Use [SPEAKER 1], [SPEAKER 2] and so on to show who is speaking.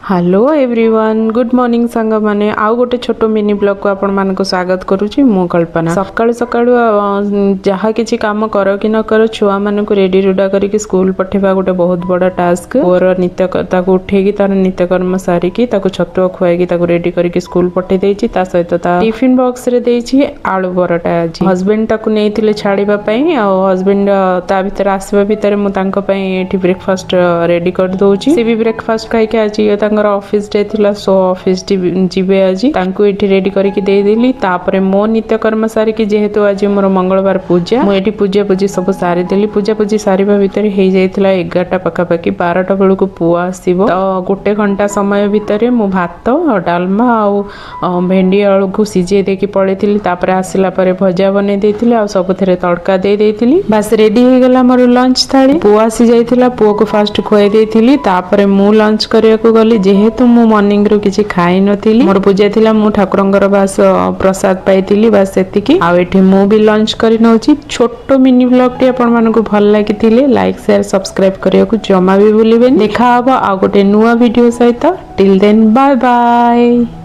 [SPEAKER 1] Hello everyone good morning सांग माने आउ गोटे छोटो मिनी ब्लॉग को आपण मान को स्वागत करूची मु कल्पना सकाळु सकाळु जहा किछि काम करो कि न करो छुआ मान को रेडी रुडा करके स्कूल पठेबा गोटे बहुत बड़ा टास्क और नित्य ताको उठेगी तार नित्य कर्म सारी की ताको छतुआ खुआई ताको रेडी करके स्कूल पठे देछि ता सहित ता टिफिन बॉक्स रे देछि आलू परोटा आज हस्बैंड ताको नेइथिले छाड़ीबा पई आ हस्बैंड ता भीतर आसीबा भीतर मु तांको पई एठी ब्रेकफास्ट रेडी कर दोछि से भी ब्रेकफास्ट खाइ के आज ऑफिस डे थिला सो ऑफिस जीवे आज तांको एठी रेडी करके दे देली तापरे मो नित्य कर्म सारी की जेहेतु आज मोर मंगलवार पूजा मु एठी पूजा पूजी सब सारी देली पूजा पूजी सारीबा भीतर हे जाइथिला 11टा पका पकी 12टा बेलू को पुआ आसीबो तो गोटे घंटा समय भीतर मु भात और डालमा और भेंडी आलू को सिजे देकी पळेथिली तापरे आसिला परे भजा बने देथिली आ सब थरे तड़का दे देथिली बस रेडी हे गेला मोर लंच थाली पुआ आसी जाइथिला पुआ को फास्ट खोए देथिली तापरे मु लंच करिया को गली जेहेतु मु मॉर्निंग रो किछि खाइ नथिली मोर पूजा थिला मु ठाकुरंगर बास प्रसाद पाइतिली बस सेतिकी आ एठी मु भी लंच करि नउची छोटो मिनी ब्लॉग टी आपण मानको भल लागितिले लाइक शेयर सब्सक्राइब करिया को जमा भी भूलिबेन देखा हबो आ गोटे नुवा वीडियो सहित टिल देन बाय बाय।